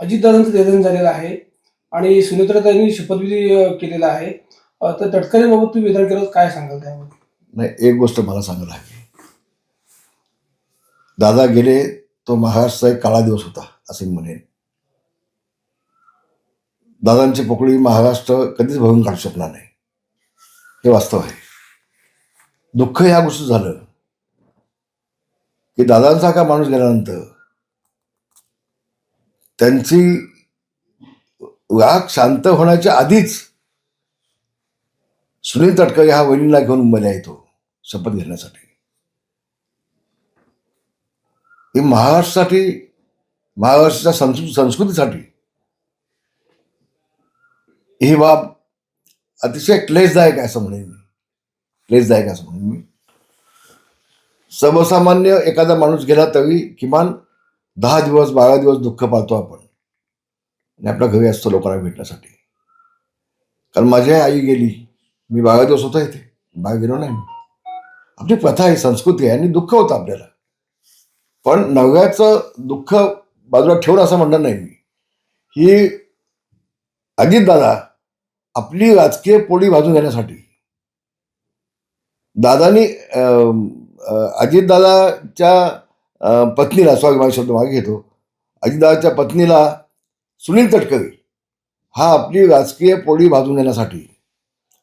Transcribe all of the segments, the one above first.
अजितदादांचं निधन झालेलं आहे आणि सुनेत्राताईंनी शपथविधी केलेला आहे. तर तटकरेबाबत तुम्ही विधान केलं, काय सांगाल त्यामध्ये? नाही, एक गोष्ट मला सांगायला हवी. दादा गेले तो महाराष्ट्राचा एक काळा दिवस होता असे मी म्हणेन. दादांची पोकळी महाराष्ट्र कधीच भरून काढू शकणार नाही, हे वास्तव आहे. दुःख ह्या गोष्टी झालं की दादांसारखा माणूस गेल्यानंतर त्यांची राग शांत होण्याच्या आधीच सुनील तटकरे हा वहिनीला घेऊन मुंबईला येतो शपथ घेण्यासाठी. ही महाराष्ट्रासाठी, महाराष्ट्राच्या संस्कृतीसाठी ही बाब अतिशय क्लेशदायक आहे असं म्हणेन मी. क्लेशदायक असं म्हणेन मी. सर्वसामान्य एखादा माणूस गेला तरी किमान 10 दिवस 12 दिवस दुःख पाहतो आपण आणि आपल्या घरी असतो लोकांना भेटण्यासाठी. कारण माझी आई गेली, मी 12 दिवस होतो इथे, बाहेर गेलो नाही. आपली प्रथा आहे, संस्कृती आहे आणि दुःख होतं आपल्याला. पण नव्याचं दुःख बाजूला ठेवून असं म्हणणार नाही मी. ही अजितदादा आपली राजकीय पोळी भाजून घेण्यासाठी दादानी अजितदादाच्या पत्नीला, सॉरी माझा शब्द मागे घेतो, अजितदादाच्या पत्नीला सुनील तटकरे हा आपली राजकीय पोळी भाजून घेण्यासाठी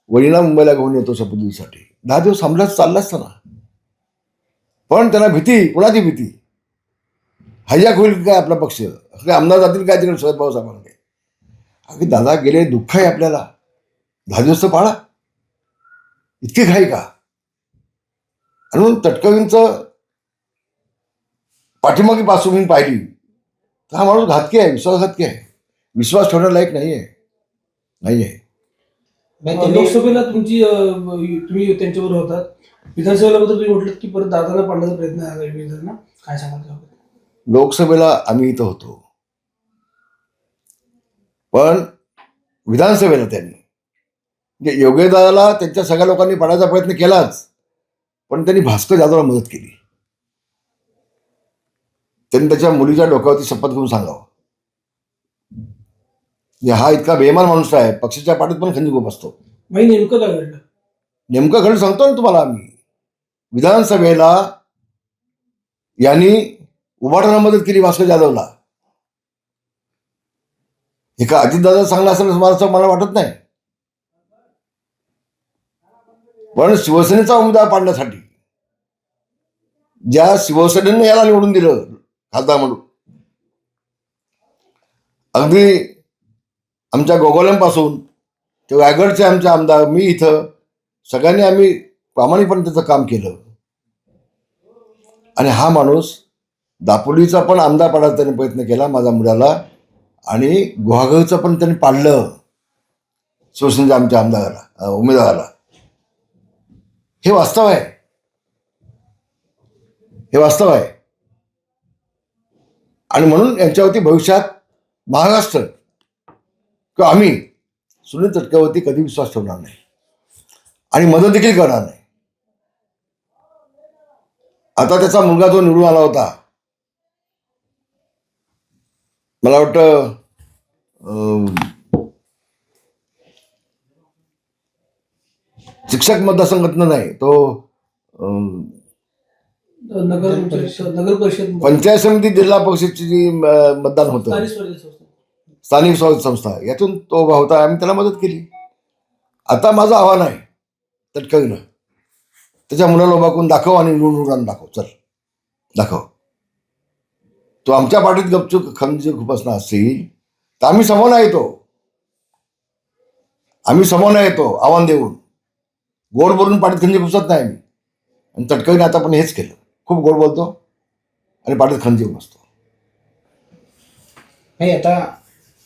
वडिला मुंबईला घेऊन येतो शपथविधीसाठी. 10 दिवस थांबलाच चालला असताना. पण त्यांना भीती, कुणाची भीती, हायजॅक होईल काय आपला पक्ष, आमदार जातील काय तिकडे शरद पवार साहेबांकडे. अगदी दादा गेले, दुःख आहे आपल्याला, 10 दिवस तर पाळा, इतकी घाई का? आणि म्हणून तटकरेंचं पाठीमागे पार्श्वभूमी पाहिली तर हा माणूस घातकी आहे, विश्वासघातकी आहे, विश्वास ठेवण्यालायक नाही आहे. लोकसभेला तुम्ही त्यांच्याबरोबर होतात, विधानसभेला तुम्ही म्हटलं की परत दादांना पाडण्याचा प्रयत्न आहे, काय सांगाल त्याबद्दल? लोकसभेला आम्ही इथं होतो, पण विधानसभेला त्यांनी म्हणजे योगेश दादाला त्यांच्या सगळ्या लोकांनी पाडायचा प्रयत्न केलाच, पण त्यांनी भास्कर जाधवला मदत केली. त्यांनी त्याच्या मुलीच्या डोक्यावरती शपथ घेऊन सांगावं, हा इतका बेमान माणूस आहे, पक्षाच्या पाठीत पण खंजीर खूप असतो. नेमकं काय घडलं? नेमकं घडलं सांगतो ना तुम्हाला. आम्ही विधानसभेला यांनी उभाटाला मदत केली भास्कर जाधवला. हे का अजितदादा चांगला असेल मला वाटत नाही, पण शिवसेनेचा उमेदवार पाडण्यासाठी ज्या शिवसेनेने याला निवडून दिलं खासदार म्हणून, अगदी आमच्या गोगोल्यांपासून ते रायगडचे आमचे आमदार, मी इथं, सगळ्यांनी आम्ही प्रामाणिकपणे त्याचं काम केलं. आणि हा माणूस दापोलीचा पण आमदार पाडायचा त्याने प्रयत्न केला माझ्या मुलाला, आणि गुहागरचं पण त्यांनी पाडलं शिवसेनेच्या आमच्या आमदाराला, उमेदवाराला. हे वास्तव आहे, हे वास्तव आहे. आणि म्हणून यांच्यावरती भविष्यात महाराष्ट्र किंवा आम्ही सुनील तटकरेवरती कधी विश्वास ठेवणार नाही आणि मदत देखील करणार नाही. आता त्याचा मुलगा जो निवडून आला होता, मला वाटतं शिक्षक मतदारसंघातनं नाही, तो नगर परिषद पंचायत समिती जिल्हा परिषदची जी मतदान होतं, स्थानिक स्वराज्य संस्था, यातून तो उभा होता. आम्ही त्याला मदत केली. आता माझं आव्हान आहे तटकरेनं, त्याच्या मुलाला उभा करून दाखव आणि निवडून दाखव, चल दाखव. तो आमच्या पाठीत गपचूक खंजीर खुपसणार असेल तर आम्ही समोर येतो, आव्हान देऊन. गोड बोलून पाठीत खंजीर खुपसत नाही आम्ही, आणि तटकरेने आता पण हेच केलं. खूप गोड बोलतो आणि पाठीत खंजीर खुपसतो. नाही, आता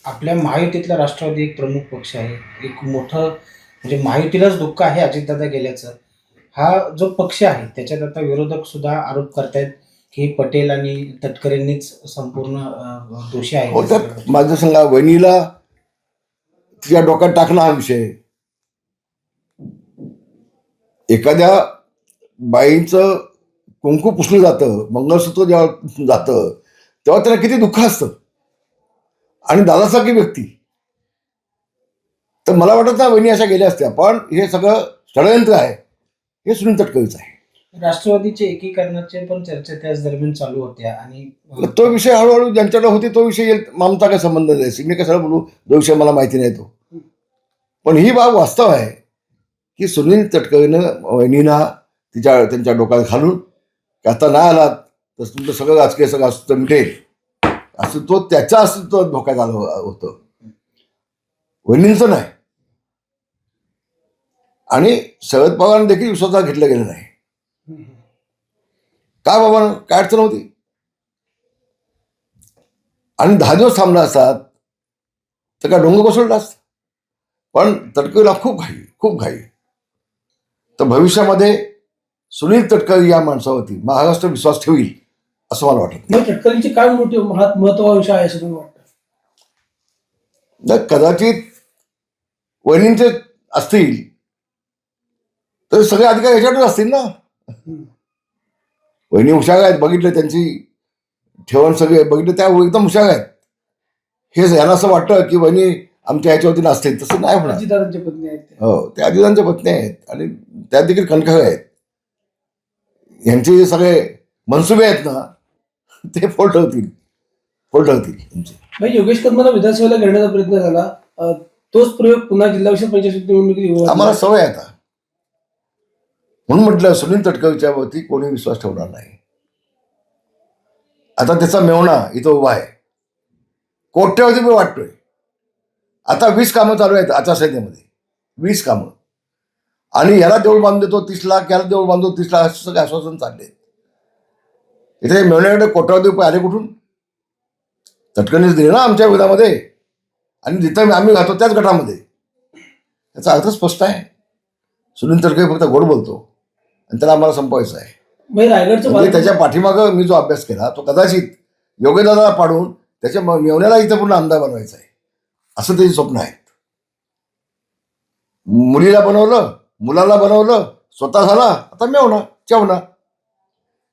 आपल्या महायुतीतला राष्ट्रवादी एक प्रमुख पक्ष आहे, एक मोठं म्हणजे महायुतीलाच दुःख आहे अजितदादा गेल्याचं. हा जो पक्ष आहे त्याच्यात आता विरोधक सुद्धा आरोप करतायत की पटेल आणि तटकरेंनीच संपूर्ण दोषी हो, आहे. त्यात माझं सांगा, वहिनीला तिच्या डोक्यात टाकणं हा विषय. एखाद्या बाईचं कुंकू पुसलं जातं, मंगळसूत्र जेव्हा जातं तेव्हा त्याला किती दुःख असतं. आणि दादासारखी व्यक्ती, तर मला वाटत ना वहिनी अशा गेल्या असत्या. पण हे सगळं षडयंत्र आहे, हे सुनील तटकरेचं आहे. राष्ट्रवादीचे एकीकरणाचे पण चर्चा त्याच दरम्यान चालू होत्या आणि तो विषय हळूहळू ज्यांच्याकडे होते तो विषय येईल. आमचा काय संबंध नाही, मी कशाला बोलू, जो विषय मला माहिती नाही तो. पण ही बाब वास्तव आहे की सुनील तटकरेनं वहिनीना त्यांच्या डोक्यात घालून की आता नाही आलात तर तुमचं सगळं राजकीय सगळं अस्तित्व मिटेल, असं तो त्याच्या अस्तित्व धोक्यात आलं होतं, वहिनींचं नाही. आणि शरद पवारांनी देखील विश्वासात घेतलं गेलं नाही. काय बाबा, काय अडचण होती? आणि 10 दिवस थांबला असतात तर काय डोंगर कोसळला असत. पण तटकरेला खूप घाई. तर भविष्यामध्ये सुनील तटकरे या माणसावरती महाराष्ट्र विश्वास ठेवील असं मला वाटत मग तटकरेंची काय मोठी महत्वाकांक्षा आहे असं तुम्हाला वाटतं? नाही. कदाचित वहिनींचे असतील तर सगळे अधिकार ह्याच्यातच असतील ना. वहिनी हुशार आहेत, बघितलं त्यांची ठेवण सगळे बघितलं, त्या एकदम हुशार आहेत. हे यांना असं वाटतं की वहिनी आमच्या ह्याच्यावरती नसते, तसं नाही होणार. अजितदादांच्या पत्नी आहेत त्या. हो, त्या अजितांच्या पत्नी आहेत आणि त्या देखील कणखर आहेत. यांचे जे सगळे मनसुबे आहेत ना ते फोल्ड होतील तुमचे. भाई योगेश कदमाला विधानसभेला घेण्याचा प्रयत्न झाला, तोच प्रयोग पुन्हा जिल्हा परिषद पंचायत निवडणुकीत होऊ आम्हाला लागला. सवय आहे आता. म्हणून म्हटलं सुनील तटकरेच्या वरती कोणी विश्वास ठेवणार नाही. आता त्याचा मेवणा इथं उभा आहे, कोट्यावधी मी वाटतोय. आता 20 कामं चालू आहेत आचारसंहितेमध्ये, 20 कामं. आणि याला देऊळ बांधून देतो 30 लाख, याला देऊळ बांधतो 30 लाख, असं सगळे आश्वासन चालले. इथे मेवण्याकडे कोट्यावधी रुपये आले कुठून? तटकरेनेच दिले ना आमच्या विधामध्ये, आणि जिथं आम्ही घातो त्याच गटामध्ये. याचा अर्थ स्पष्ट आहे. सुनील तटकरे फक्त गोड बोलतो आणि त्याला आम्हाला संपवायचं आहे. भाई रायगडचं म्हणजे त्याच्या पाठीमागं मी जो अभ्यास केला तो कदाचित योगेदादाला पाडून त्याच्या मेवण्याला इथं पूर्ण आमदार बनवायचा आहे, असं त्याची स्वप्न आहेत. मुलीला बनवलं, मुलाला बनवलं, स्वतः झाला, आता मेवणा चेवणा.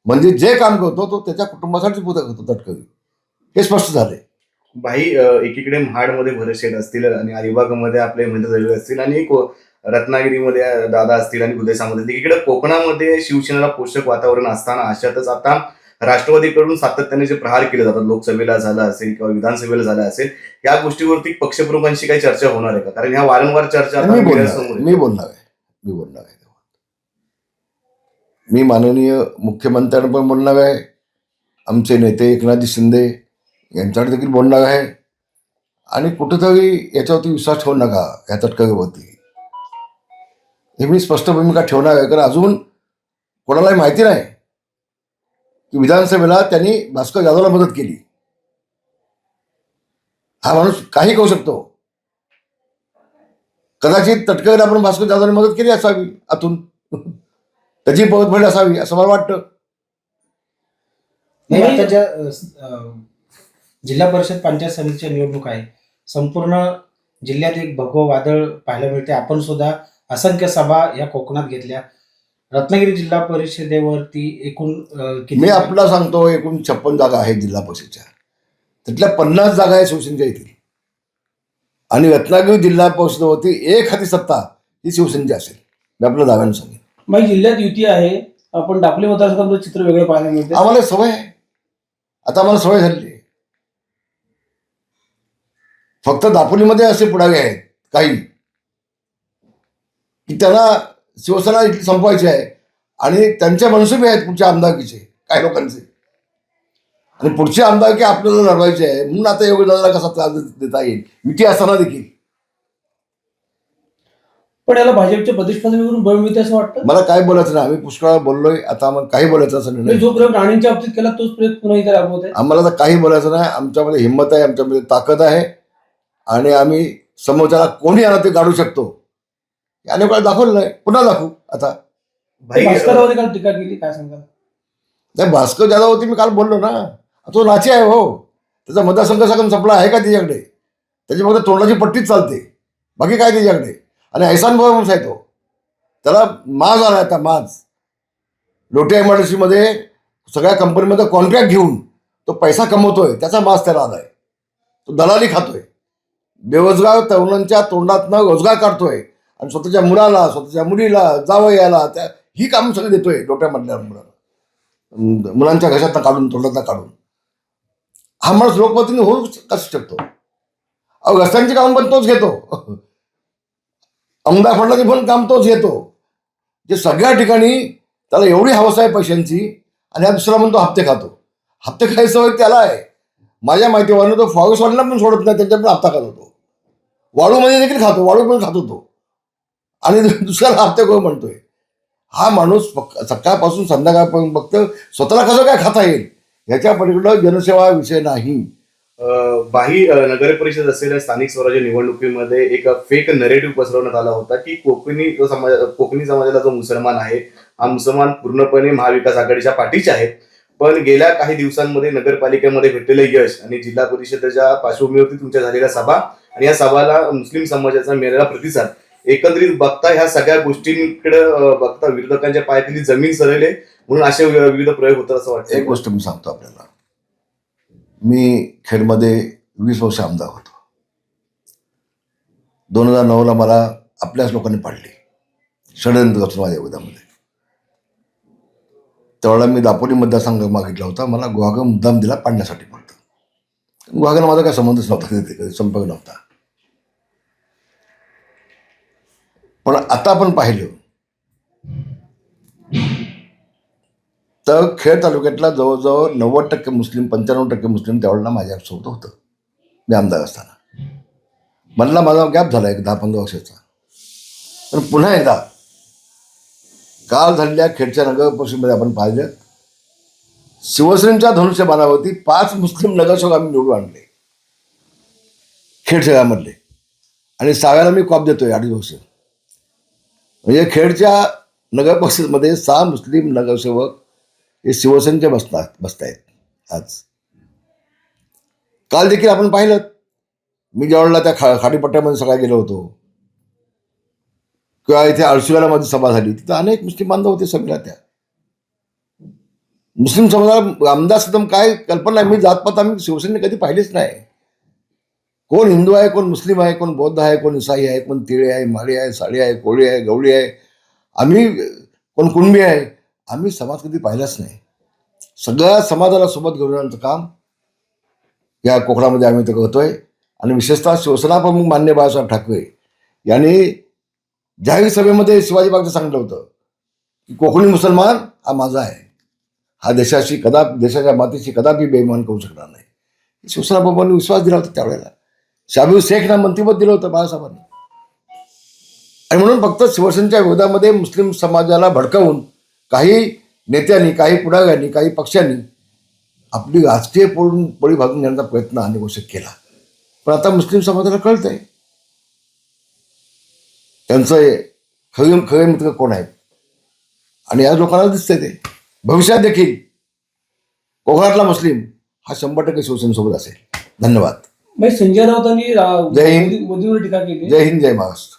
म्हणजे जे काम करतो तो त्याच्या कुटुंबासाठी पुढे करतो तटकरे, हे स्पष्ट झाले. भाई एकीकडे महाडमध्ये भरत शेठ असतील आणि अलिबागमध्ये आपले महेंद्र दळवे असतील आणि रत्नागिरीमध्ये दादा असतील आणि उदय सामंत असतील. एकीकडे कोकणामध्ये शिवसेनेला पोषक वातावरण असताना अशातच आता राष्ट्रवादीकडून सातत्याने जे प्रहार केले जातात, लोकसभेला झाला असेल किंवा विधानसभेला झाला असेल, या गोष्टीवरती पक्षप्रमुखांशी काही चर्चा होणार आहे का? कारण ह्या वारंवार चर्चा आता मी मीडियासमोर बोलणार आहे. मी माननीय मुख्यमंत्र्यांना पण बोलणार आहे, आमचे नेते एकनाथजी शिंदे यांच्याकडे देखील बोलणार आहे. आणि कुठेतरी याच्यावरती विश्वास ठेवू नका या तटकरेवरती, हे मी स्पष्ट भूमिका ठेवणार आहे. कारण अजून कोणालाही माहिती नाही की विधानसभेला त्यांनी भास्कर जाधवला मदत केली. हा माणूस काही करू शकतो. कदाचित तटकरेला आपण भास्कर जाधवने मदत केली असावी आतून, त्याची परतफेड असावी असं मला वाटतं. नाही, आता ज्या जिल्हा परिषद पंचायत समितीच्या निवडणूक आहे, संपूर्ण जिल्ह्यात एक भगवं वादळ पाहायला मिळते. आपण सुद्धा असंख्य सभा या कोकणात घेतल्या. रत्नागिरी जिल्हा परिषदेवरती एकूण किती? मी आपला सांगतो, एकूण 56 जागा आहेत जिल्हा परिषदच्या, त्यातल्या 50 जागा आहेत शिवसेनेच्या येथील. आणि रत्नागिरी जिल्हा परिषदेवरती एक हाती सत्ता ही शिवसेनेची असेल, मी आपल्या दाव्यानं सांगेन. भाई जिल्ह्यात युती आहे, आपण दापोली मतदारसंघाचं चित्र वेगळं पाहायला मिळते. आम्हाला सवय आहे, आता आम्हाला सवय झालेली आहे. फक्त दापोलीमध्ये असे पुढारी आहेत काही की त्यांना शिवसेना इथली संपवायची आहे आणि त्यांचे मनसुबे आहेत पुढच्या आमदारकीचे काही लोकांचे, आणि पुढची आमदारकी आपल्याला लढवायची आहे. म्हणून आता योगदानाला कसा त्रास देता येईल युती असताना देखील. पण याला भाजपच्या प्रदेश पदवीवरून बळ मिळते असं वाटतं. मला काय बोलायचं नाही, आम्ही पुष्कळ बोललोय, आता आम्हाला काही बोलायचं असं म्हणजे नाही. जो प्रयोग राणेंच्या बाबतीत केला तोच प्रयोग पुन्हा इथे राबवत आहे. आम्हाला तर काही बोलायचं नाही. आमच्यामध्ये हिंमत आहे, आमच्यामध्ये ताकद आहे, आणि आम्ही समोरच्याला कोणी आला ते काढू शकतो. अनेक वेळा दाखवलं नाही, पुन्हा दाखवू. आता भाई भास्कररावने काल टीका केली, काय सांगाल? नाही, भास्कर जाधव होती, मी काल बोललो ना, तो नाची आहे हो. त्याचा मतदारसंघ सगळं संपला आहे का त्याच्याकडे? त्याची फक्त तोंडाची पट्टीच चालते, बाकी काय त्याच्याकडे. आणि ऐसान माणूस आहे तो, त्याला माज आला आता, माज. लोटे MIDC मध्ये सगळ्या कंपनीमध्ये कॉन्ट्रॅक्ट घेऊन तो पैसा कमवतोय, त्याचा माज त्याला आलाय. तो दलाली खातोय, बेरोजगार तरुणांच्या तोंडातनं रोजगार काढतोय आणि स्वतःच्या मुलाला, स्वतःच्या मुलीला, जावयाला त्या ही कामं सगळी देतोय डोक्यामधल्या मुलांच्या घशातनं काढून, तोंडातनं काढून. हा माणूस लोकप्रतिनिधी होऊ कसं शकतो? अहो, रस्त्यांची कामं पण तोच घेतो, आमदार फंडाची पण काम तोच घेतो, जे सगळ्या ठिकाणी त्याला एवढी हवस आहे पैशांची. आणि हा दुसरा म्हणतो हप्ते खातो. हप्ते खायची सवय त्याला आहे. माझ्या माहितीवरनं तो फॉरेस्टवाल्यांना पण सोडत नाही, त्यांच्या पण हप्ता खातो. वाळूमध्ये देखील खातो, वाळू पण खातो तो, आणि दुसऱ्याला हप्ते करून म्हणतोय. हा माणूस सकाळपासून संध्याकाळपर्यंत बघतं स्वतःला कसं काय खाता येईल, याच्या पलीकडं जनसेवा विषय नाही. बाही नगर परिषद असलेल्या स्थानिक स्वराज्य निवडणुकीमध्ये एक फेक नरेटिव्ह पसरवण्यात आला होता की कोकणी समाजाला जो मुसलमान आहे, हा मुसलमान पूर्णपणे महाविकास आघाडीच्या पाठीचे आहेत. पण गेल्या काही दिवसांमध्ये नगरपालिकेमध्ये भेटलेलं यश आणि जिल्हा परिषदेच्या पार्श्वभूमीवरती तुमच्या झालेल्या सभा आणि या सभाला मुस्लिम समाजाचा मिळालेला प्रतिसाद, एकंदरीत बघता ह्या सगळ्या गोष्टींकडे बघता विरोधकांच्या पायाखाली जमीन सरळले म्हणून असे विविध प्रयोग होतात असं वाटतं. एक गोष्ट मी सांगतो आपल्याला, मी खेडमध्ये 20 वर्ष आमदार होतो. 2009ला मला आपल्याच लोकांनी पाडली षडयंत्र रचून माझ्या विरोधामध्ये. त्यावेळेला मी दापोली मतदारसंघ मागितला होता, मला गुहागर मुद्दाम दिला पाडण्यासाठी. फक्त गुहागरला माझा काय संबंधच नव्हता, संपर्क नव्हता. पण आता आपण पाहिलं तर खेड तालुक्यातला जवळजवळ 90% मुस्लिम, 95% मुस्लिम त्यावेळेला माझ्यासोबत होतं, मी आमदार असताना. मधला माझा गॅप झाला एक 10-15 वर्षाचा. पण पुन्हा एकदा काल झालेल्या खेडच्या नगर परिषदेमध्ये आपण पाहिलं, शिवसेनेच्या धनुष्यबाणावरती 5 मुस्लिम नगरसेवक आम्ही निवडून आणले खेड शहरामधले, आणि 6व्याला मी कॉप देतोय 2.5 वर्ष. म्हणजे खेडच्या नगर परिषदेमध्ये 6 मुस्लिम नगरसेवक हे शिवसेनेचे बसतायत आज. काल देखील आपण पाहिलं, मी ज्यावेळेला त्या खाडीपट्ट्यामध्ये सगळ्या गेलो होतो किंवा इथे आळशीवाला माझी सभा झाली, तिथं अनेक मुस्लिम बांधव होते सगळ्या. त्या मुस्लिम समाजाला आमदार सदम काय कल्पना आहे, मी जातपात आम्ही शिवसेनेने कधी पाहिलेच नाही. कोण हिंदू आहे, कोण मुस्लिम आहे, कोण बौद्ध आहे, कोण इसाई आहे, कोण तिळे आहे, माळी आहे, साडी आहे, कोळी आहे, गवळी आहे, आम्ही कोण कुणबी आहे, आम्ही समाज कधी पाहिलाच नाही. सगळ्या समाजाला सोबत घेऊन येण्याचं काम या कोकणामध्ये आम्ही ते करतोय. आणि विशेषतः शिवसेना प्रमुख मान्य बाळासाहेब ठाकरे यांनी जाहीर सभेमध्ये शिवाजी बागचं सांगितलं होतं की कोकणी मुसलमान हा माझा आहे, हा देशाशी कदापि, देशाच्या मातीशी कदापि बेईमान करू शकणार नाही. शिवसेना प्रमुखांनी विश्वास दिला होता त्यावेळेला. शाबीर शेखना मंत्रिपद दिलं होतं बाळासाहेबांनी. आणि म्हणून फक्त शिवसेनेच्या विरोधामध्ये मुस्लिम समाजाला भडकावून काही नेत्यांनी, काही पुढाऱ्यांनी, काही पक्षांनी आपली राजकीय पोळी भाजून घेण्याचा प्रयत्न अनेक वर्ष केला. पण आता मुस्लिम समाजाला कळतंय त्यांचं खरे मित्र कोण आहेत, आणि या लोकांना दिसतंय ते. भविष्यात देखील कोकणातला मुस्लिम हा 100% शिवसेनेसोबत असेल. धन्यवाद. संजय राऊतांनी जय हिंद. मोदींवर टीका केली. जय हिंद, जय महाराष्ट्र.